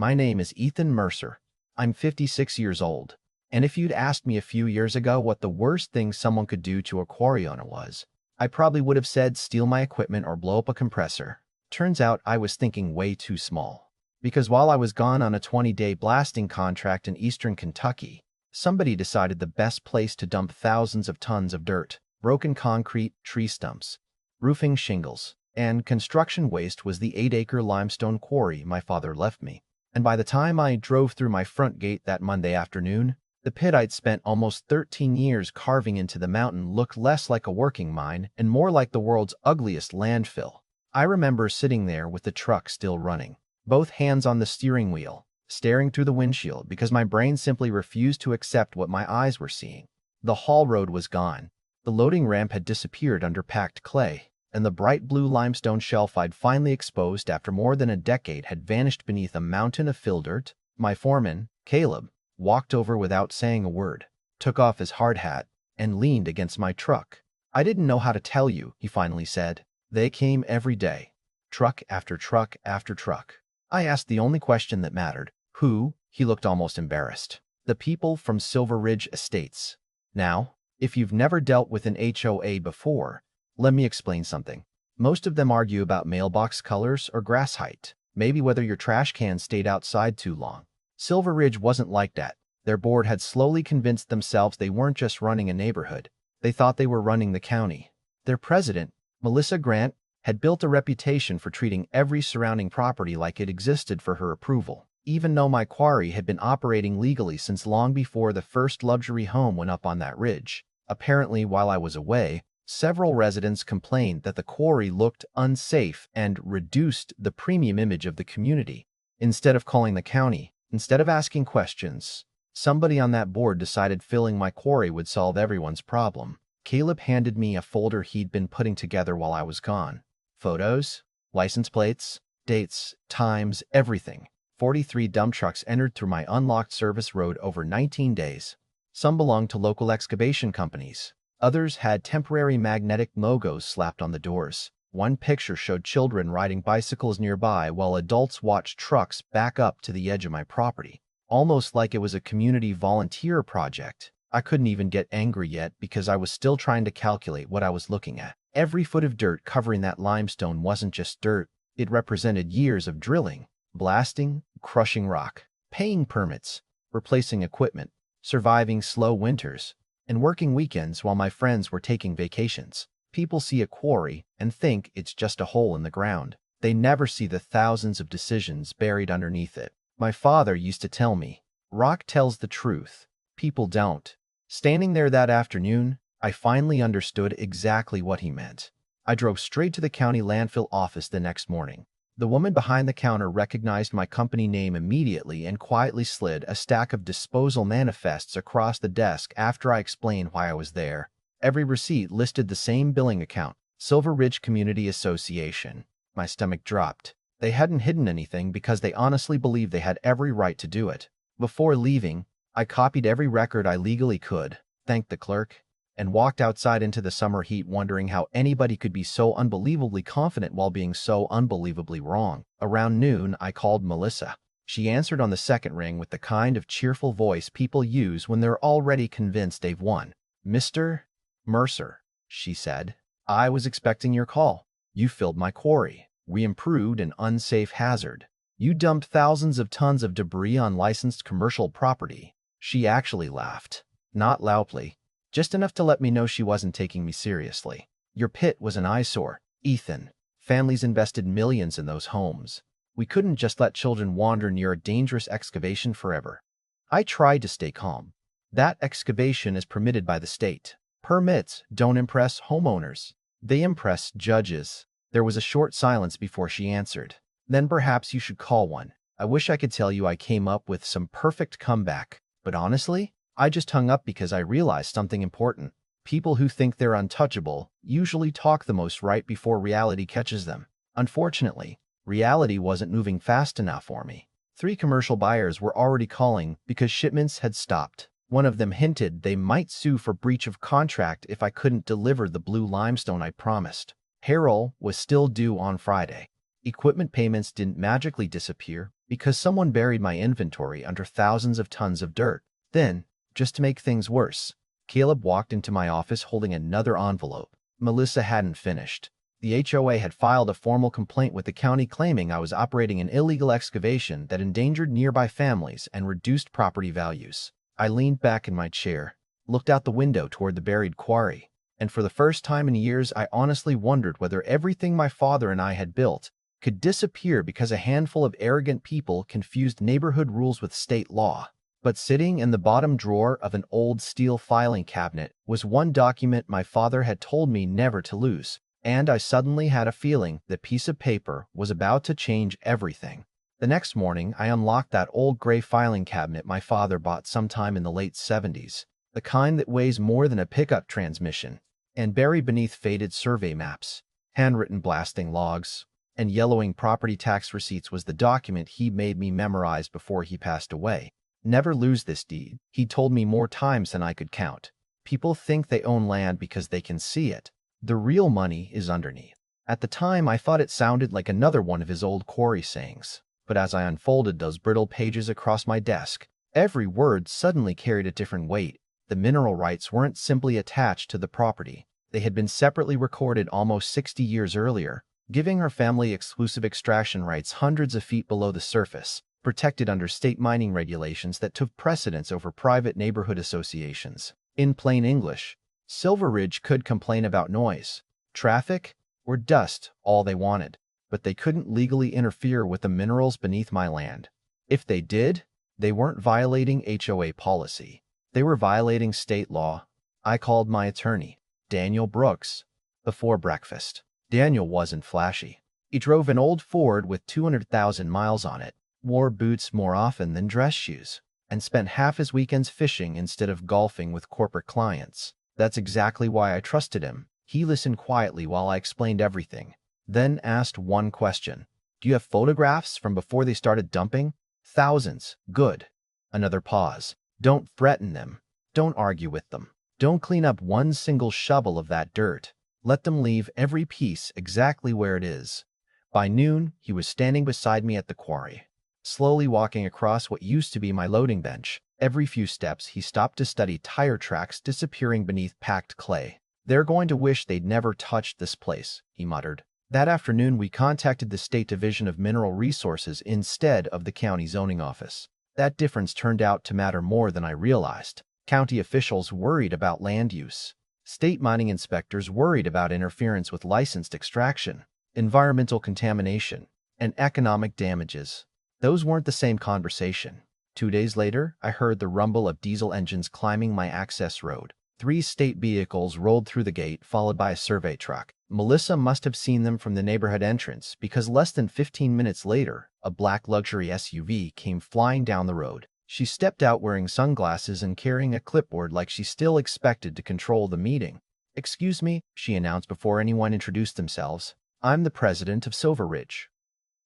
My name is Ethan Mercer. I'm 56 years old. And if you'd asked me a few years ago what the worst thing someone could do to a quarry owner was, I probably would have said steal my equipment or blow up a compressor. Turns out I was thinking way too small. Because while I was gone on a 20-day blasting contract in eastern Kentucky, somebody decided the best place to dump thousands of tons of dirt, broken concrete, tree stumps, roofing shingles, and construction waste was the 8-acre limestone quarry my father left me. And by the time I drove through my front gate that Monday afternoon, the pit I'd spent almost 13 years carving into the mountain looked less like a working mine and more like the world's ugliest landfill. I remember sitting there with the truck still running, both hands on the steering wheel, staring through the windshield because my brain simply refused to accept what my eyes were seeing. The haul road was gone. The loading ramp had disappeared under packed clay, and the bright blue limestone shelf I'd finally exposed after more than a decade had vanished beneath a mountain of fill dirt. My foreman, Caleb, walked over without saying a word, took off his hard hat, and leaned against my truck. "I didn't know how to tell you," he finally said. "They came every day, truck after truck after truck." I asked the only question that mattered. "Who?" He looked almost embarrassed. "The people from Silver Ridge Estates." Now, if you've never dealt with an HOA before, let me explain something. Most of them argue about mailbox colors or grass height, maybe whether your trash can stayed outside too long. Silver Ridge wasn't like that. Their board had slowly convinced themselves they weren't just running a neighborhood. They thought they were running the county. Their president, Melissa Grant, had built a reputation for treating every surrounding property like it existed for her approval, even though my quarry had been operating legally since long before the first luxury home went up on that ridge. Apparently, while I was away, several residents complained that the quarry looked unsafe and reduced the premium image of the community. Instead of calling the county, instead of asking questions, somebody on that board decided filling my quarry would solve everyone's problem. Caleb handed me a folder he'd been putting together while I was gone. Photos, license plates, dates, times, everything. 43 dump trucks entered through my unlocked service road over 19 days. Some belonged to local excavation companies. Others had temporary magnetic logos slapped on the doors. One picture showed children riding bicycles nearby while adults watched trucks back up to the edge of my property, almost like it was a community volunteer project. I couldn't even get angry yet because I was still trying to calculate what I was looking at. Every foot of dirt covering that limestone wasn't just dirt. It represented years of drilling, blasting, crushing rock, paying permits, replacing equipment, surviving slow winters, and working weekends while my friends were taking vacations. People see a quarry and think it's just a hole in the ground. They never see the thousands of decisions buried underneath it. My father used to tell me, "Rock tells the truth, people don't." Standing there that afternoon, I finally understood exactly what he meant. I drove straight to the county landfill office the next morning. The woman behind the counter recognized my company name immediately and quietly slid a stack of disposal manifests across the desk after I explained why I was there. Every receipt listed the same billing account, Silver Ridge Community Association. My stomach dropped. They hadn't hidden anything because they honestly believed they had every right to do it. Before leaving, I copied every record I legally could, thanked the clerk, and walked outside into the summer heat wondering how anybody could be so unbelievably confident while being so unbelievably wrong. Around noon, I called Melissa. She answered on the second ring with the kind of cheerful voice people use when they're already convinced they've won. "Mr. Mercer," she said, "I was expecting your call. You filled my quarry. We improved an unsafe hazard. You dumped thousands of tons of debris on licensed commercial property." She actually laughed, not loudly, just enough to let me know she wasn't taking me seriously. "Your pit was an eyesore, Ethan. Families invested millions in those homes. We couldn't just let children wander near a dangerous excavation forever." I tried to stay calm. That excavation is permitted by the state. Permits don't impress homeowners. They impress judges. There was a short silence before she answered. "Then perhaps you should call one. I wish I could tell you I came up with some perfect comeback, but honestly, I just hung up because I realized something important. People who think they're untouchable usually talk the most right before reality catches them. Unfortunately, reality wasn't moving fast enough for me. 3 commercial buyers were already calling because shipments had stopped. One of them hinted they might sue for breach of contract if I couldn't deliver the blue limestone I promised. Payroll was still due on Friday. Equipment payments didn't magically disappear. because someone buried my inventory under thousands of tons of dirt. Then, just to make things worse, Caleb walked into my office holding another envelope. Melissa hadn't finished. The HOA had filed a formal complaint with the county claiming I was operating an illegal excavation that endangered nearby families and reduced property values. I leaned back in my chair, looked out the window toward the buried quarry, and for the first time in years I honestly wondered whether everything my father and I had built could disappear because a handful of arrogant people confused neighborhood rules with state law. But sitting in the bottom drawer of an old steel filing cabinet was one document my father had told me never to lose, and I suddenly had a feeling the piece of paper was about to change everything. The next morning, I unlocked that old gray filing cabinet my father bought sometime in the late 70s, the kind that weighs more than a pickup transmission, and buried beneath faded survey maps, handwritten blasting logs, and yellowing property tax receipts was the document he made me memorize before he passed away. Never lose this deed, he told me more times than I could count. People think they own land because they can see it. The real money is underneath. At the time, I thought it sounded like another one of his old quarry sayings. But as I unfolded those brittle pages across my desk, every word suddenly carried a different weight. The mineral rights weren't simply attached to the property. They had been separately recorded almost 60 years earlier, giving her family exclusive extraction rights hundreds of feet below the surface, protected under state mining regulations that took precedence over private neighborhood associations. In plain English, Silver Ridge could complain about noise, traffic, or dust all they wanted, but they couldn't legally interfere with the minerals beneath my land. If they did, they weren't violating HOA policy. They were violating state law. I called my attorney, Daniel Brooks, before breakfast. Daniel wasn't flashy. He drove an old Ford with 200,000 miles on it, wore boots more often than dress shoes, and spent half his weekends fishing instead of golfing with corporate clients. That's exactly why I trusted him. He listened quietly while I explained everything, then asked one question. Do you have photographs from before they started dumping? Thousands. Good. Another pause. Don't threaten them. Don't argue with them. Don't clean up one single shovel of that dirt. Let them leave every piece exactly where it is. By noon, he was standing beside me at the quarry, slowly walking across what used to be my loading bench. Every few steps, he stopped to study tire tracks disappearing beneath packed clay. They're going to wish they'd never touched this place, he muttered. That afternoon, we contacted the State Division of Mineral Resources instead of the county zoning office. That difference turned out to matter more than I realized. County officials worried about land use. State mining inspectors worried about interference with licensed extraction, environmental contamination, and economic damages. Those weren't the same conversation. 2 days later, I heard the rumble of diesel engines climbing my access road. 3 state vehicles rolled through the gate, followed by a survey truck. Melissa must have seen them from the neighborhood entrance because less than 15 minutes later, a black luxury SUV came flying down the road. She stepped out wearing sunglasses and carrying a clipboard like she still expected to control the meeting. "Excuse me," she announced before anyone introduced themselves. "I'm the president of Silver Ridge."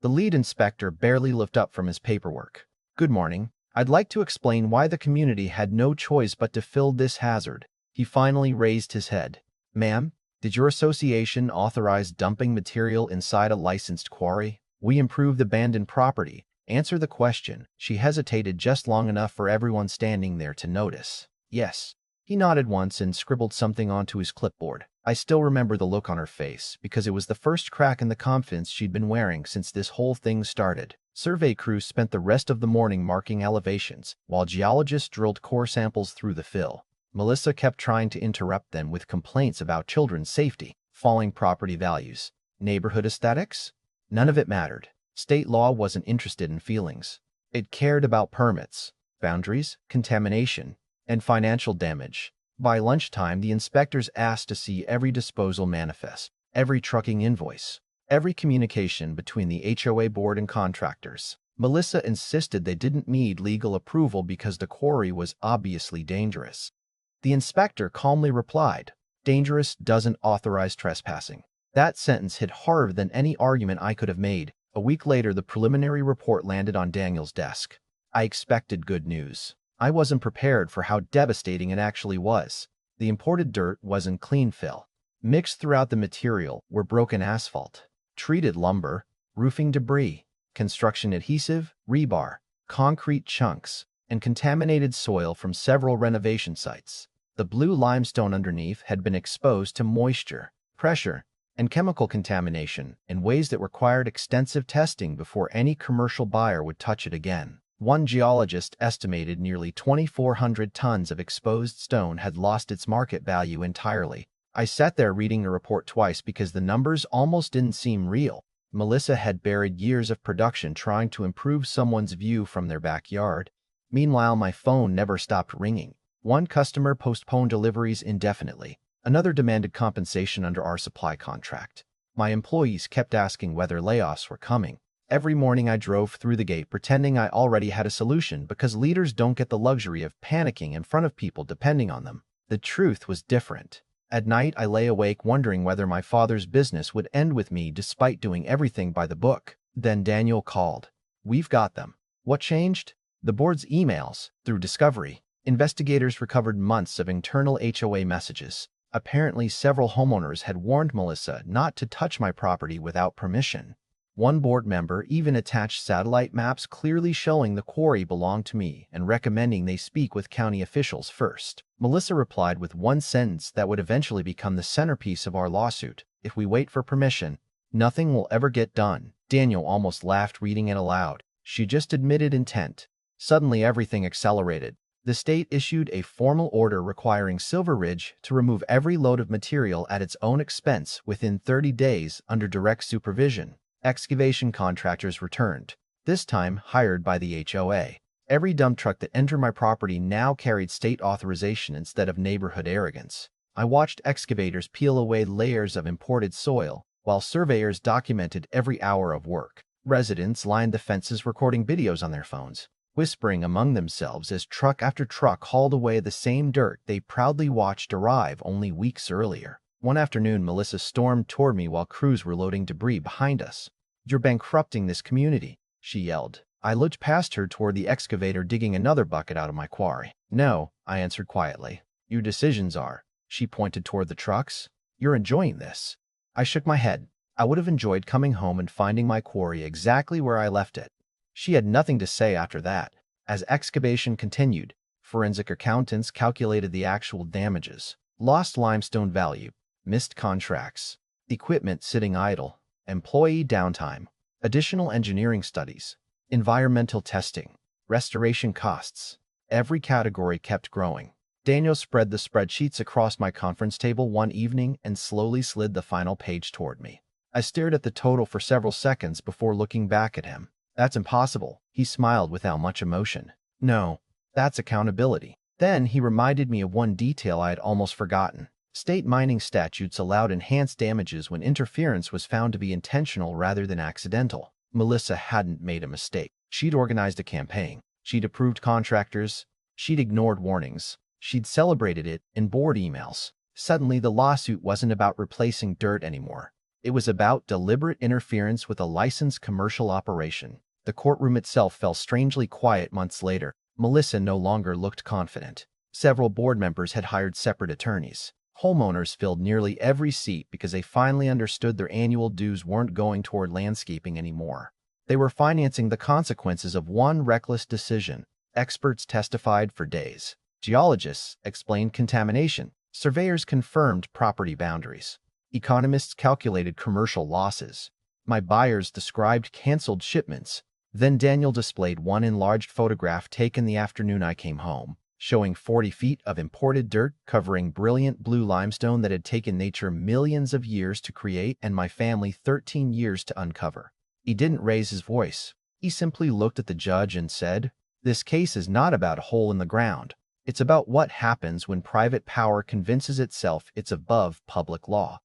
The lead inspector barely looked up from his paperwork. "Good morning. I'd like to explain why the community had no choice but to fill this hazard." He finally raised his head. "Ma'am, did your association authorize dumping material inside a licensed quarry? We improved abandoned property. Answer the question." She hesitated just long enough for everyone standing there to notice. "Yes." He nodded once and scribbled something onto his clipboard. I still remember the look on her face because it was the first crack in the confidence she'd been wearing since this whole thing started. Survey crews spent the rest of the morning marking elevations, while geologists drilled core samples through the fill. Melissa kept trying to interrupt them with complaints about children's safety, falling property values, neighborhood aesthetics. None of it mattered. State law wasn't interested in feelings. It cared about permits, boundaries, contamination, and financial damage. By lunchtime, the inspectors asked to see every disposal manifest, every trucking invoice, every communication between the HOA board and contractors. Melissa insisted they didn't need legal approval because the quarry was obviously dangerous. The inspector calmly replied, "Dangerous doesn't authorize trespassing." That sentence hit harder than any argument I could have made. A week later, the preliminary report landed on Daniel's desk. I expected good news. I wasn't prepared for how devastating it actually was. The imported dirt wasn't clean fill. Mixed throughout the material were broken asphalt, treated lumber, roofing debris, construction adhesive, rebar, concrete chunks, and contaminated soil from several renovation sites. The blue limestone underneath had been exposed to moisture, pressure, and chemical contamination in ways that required extensive testing before any commercial buyer would touch it again. One geologist estimated nearly 2,400 tons of exposed stone had lost its market value entirely. I sat there reading the report twice because the numbers almost didn't seem real. Melissa had buried years of production trying to improve someone's view from their backyard. Meanwhile, my phone never stopped ringing. One customer postponed deliveries indefinitely. Another demanded compensation under our supply contract. My employees kept asking whether layoffs were coming. Every morning I drove through the gate pretending I already had a solution because leaders don't get the luxury of panicking in front of people depending on them. The truth was different. At night, I lay awake wondering whether my father's business would end with me despite doing everything by the book. Then Daniel called. "We've got them." What changed? The board's emails. Through discovery, investigators recovered months of internal HOA messages. Apparently, several homeowners had warned Melissa not to touch my property without permission. One board member even attached satellite maps clearly showing the quarry belonged to me and recommending they speak with county officials first. Melissa replied with one sentence that would eventually become the centerpiece of our lawsuit: "If we wait for permission, nothing will ever get done." Daniel almost laughed reading it aloud. She just admitted intent. Suddenly, everything accelerated. The state issued a formal order requiring Silver Ridge to remove every load of material at its own expense within 30 days under direct supervision. Excavation contractors returned, this time hired by the HOA. Every dump truck that entered my property now carried state authorization instead of neighborhood arrogance. I watched excavators peel away layers of imported soil, while surveyors documented every hour of work. Residents lined the fences recording videos on their phones, whispering among themselves as truck after truck hauled away the same dirt they proudly watched arrive only weeks earlier. One afternoon, Melissa stormed toward me while crews were loading debris behind us. "You're bankrupting this community," she yelled. I looked past her toward the excavator digging another bucket out of my quarry. "No," I answered quietly. "Your decisions are." She pointed toward the trucks. "You're enjoying this." I shook my head. I would have enjoyed coming home and finding my quarry exactly where I left it. She had nothing to say after that. As excavation continued, forensic accountants calculated the actual damages: lost limestone value, missed contracts, equipment sitting idle, employee downtime, additional engineering studies, environmental testing, restoration costs. Every category kept growing. Daniel spread the spreadsheets across my conference table one evening and slowly slid the final page toward me. I stared at the total for several seconds before looking back at him. "That's impossible," he smiled without much emotion. "No, that's accountability." Then he reminded me of one detail I had almost forgotten. State mining statutes allowed enhanced damages when interference was found to be intentional rather than accidental. Melissa hadn't made a mistake. She'd organized a campaign. She'd approved contractors. She'd ignored warnings. She'd celebrated it in board emails. Suddenly, the lawsuit wasn't about replacing dirt anymore. It was about deliberate interference with a licensed commercial operation. The courtroom itself fell strangely quiet months later. Melissa no longer looked confident. Several board members had hired separate attorneys. Homeowners filled nearly every seat because they finally understood their annual dues weren't going toward landscaping anymore. They were financing the consequences of one reckless decision. Experts testified for days. Geologists explained contamination. Surveyors confirmed property boundaries. Economists calculated commercial losses. My buyers described canceled shipments. Then Daniel displayed one enlarged photograph taken the afternoon I came home, showing 40 feet of imported dirt covering brilliant blue limestone that had taken nature millions of years to create and my family 13 years to uncover. He didn't raise his voice. He simply looked at the judge and said, "This case is not about a hole in the ground. It's about what happens when private power convinces itself it's above public law."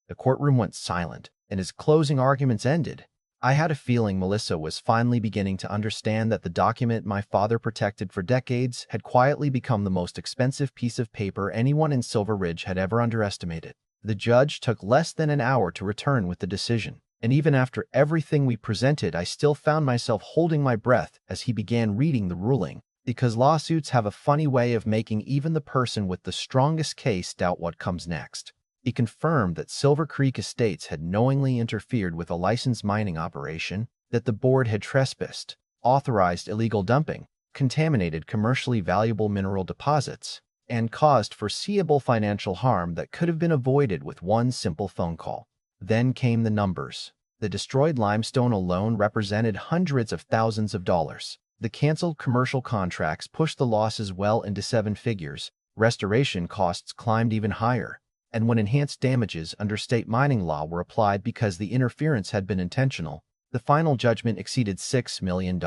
The courtroom went silent, and as closing arguments ended, I had a feeling Melissa was finally beginning to understand that the document my father protected for decades had quietly become the most expensive piece of paper anyone in Silver Ridge had ever underestimated. The judge took less than an hour to return with the decision, and even after everything we presented, I still found myself holding my breath as he began reading the ruling, because lawsuits have a funny way of making even the person with the strongest case doubt what comes next. He confirmed that Silver Creek Estates had knowingly interfered with a licensed mining operation, that the board had trespassed, authorized illegal dumping, contaminated commercially valuable mineral deposits, and caused foreseeable financial harm that could have been avoided with one simple phone call. Then came the numbers. The destroyed limestone alone represented hundreds of thousands of dollars. The canceled commercial contracts pushed the losses well into seven figures. Restoration costs climbed even higher. And when enhanced damages under state mining law were applied because the interference had been intentional, the final judgment exceeded $6 million.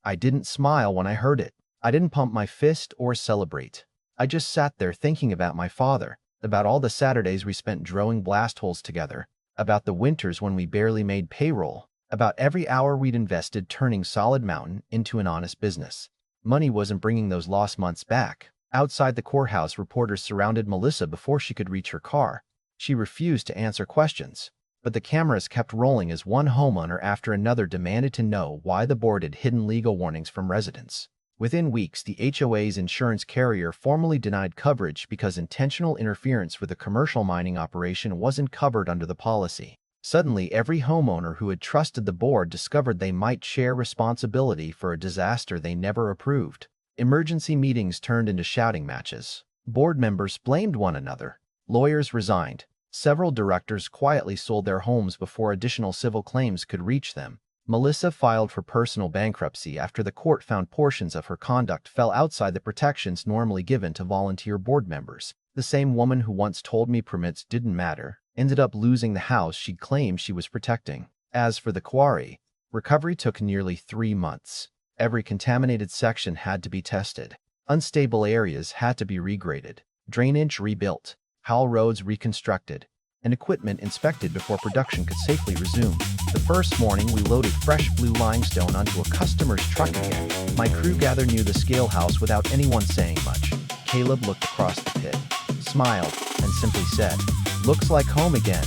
I didn't smile when I heard it. I didn't pump my fist or celebrate. I just sat there thinking about my father, about all the Saturdays we spent drilling blast holes together, about the winters when we barely made payroll, about every hour we'd invested turning Solid Mountain into an honest business. Money wasn't bringing those lost months back. Outside the courthouse, reporters surrounded Melissa before she could reach her car. She refused to answer questions, but the cameras kept rolling as one homeowner after another demanded to know why the board had hidden legal warnings from residents. Within weeks, the HOA's insurance carrier formally denied coverage because intentional interference with a commercial mining operation wasn't covered under the policy. Suddenly, every homeowner who had trusted the board discovered they might share responsibility for a disaster they never approved. Emergency meetings turned into shouting matches. Board members blamed one another. Lawyers resigned. Several directors quietly sold their homes before additional civil claims could reach them. Melissa filed for personal bankruptcy after the court found portions of her conduct fell outside the protections normally given to volunteer board members. The same woman who once told me permits didn't matter ended up losing the house she claimed she was protecting. As for the quarry, recovery took nearly 3 months. Every contaminated section had to be tested. Unstable areas had to be regraded, drainage rebuilt, haul roads reconstructed, and equipment inspected before production could safely resume. The first morning, we loaded fresh blue limestone onto a customer's truck again. My crew gathered near the scale house without anyone saying much. Caleb looked across the pit, smiled, and simply said, "Looks like home again."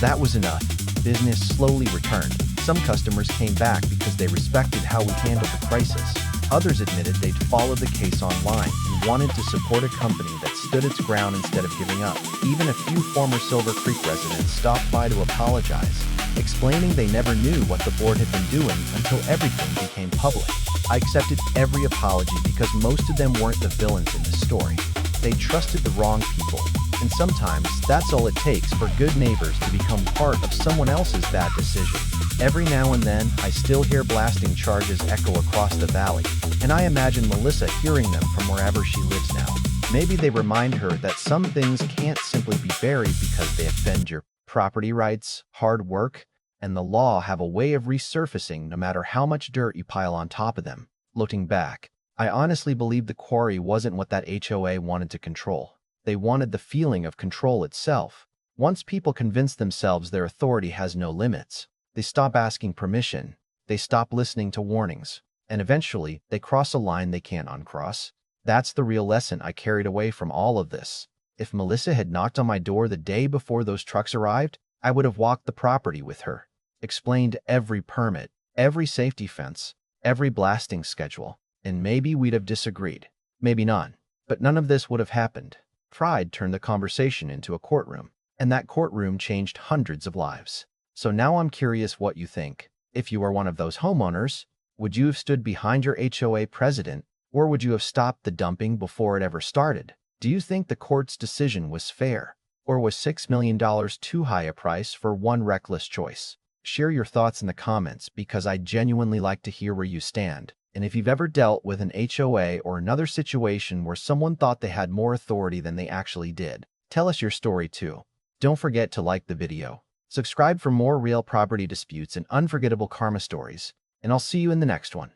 That was enough. Business slowly returned. Some customers came back because they respected how we handled the crisis. Others admitted they'd followed the case online and wanted to support a company that stood its ground instead of giving up. Even a few former Silver Creek residents stopped by to apologize, explaining they never knew what the board had been doing until everything became public. I accepted every apology because most of them weren't the villains in the story. They trusted the wrong people. And sometimes that's all it takes for good neighbors to become part of someone else's bad decision. Every now and then, I still hear blasting charges echo across the valley, and I imagine Melissa hearing them from wherever she lives now. Maybe they remind her that some things can't simply be buried because they offend your property rights, hard work, and the law have a way of resurfacing no matter how much dirt you pile on top of them. Looking back, I honestly believe the quarry wasn't what that HOA wanted to control. They wanted the feeling of control itself. Once people convince themselves their authority has no limits, they stop asking permission, they stop listening to warnings, and eventually they cross a line they can't uncross. That's the real lesson I carried away from all of this. If Melissa had knocked on my door the day before those trucks arrived, I would have walked the property with her, explained every permit, every safety fence, every blasting schedule, and maybe we'd have disagreed. Maybe not. But none of this would have happened. Pride turned the conversation into a courtroom, and that courtroom changed hundreds of lives. So now I'm curious what you think. If you were one of those homeowners, would you have stood behind your HOA president, or would you have stopped the dumping before it ever started? Do you think the court's decision was fair, or was $6 million too high a price for one reckless choice? Share your thoughts in the comments because I genuinely like to hear where you stand. And if you've ever dealt with an HOA or another situation where someone thought they had more authority than they actually did, tell us your story too. Don't forget to like the video. Subscribe for more real property disputes and unforgettable karma stories, and I'll see you in the next one.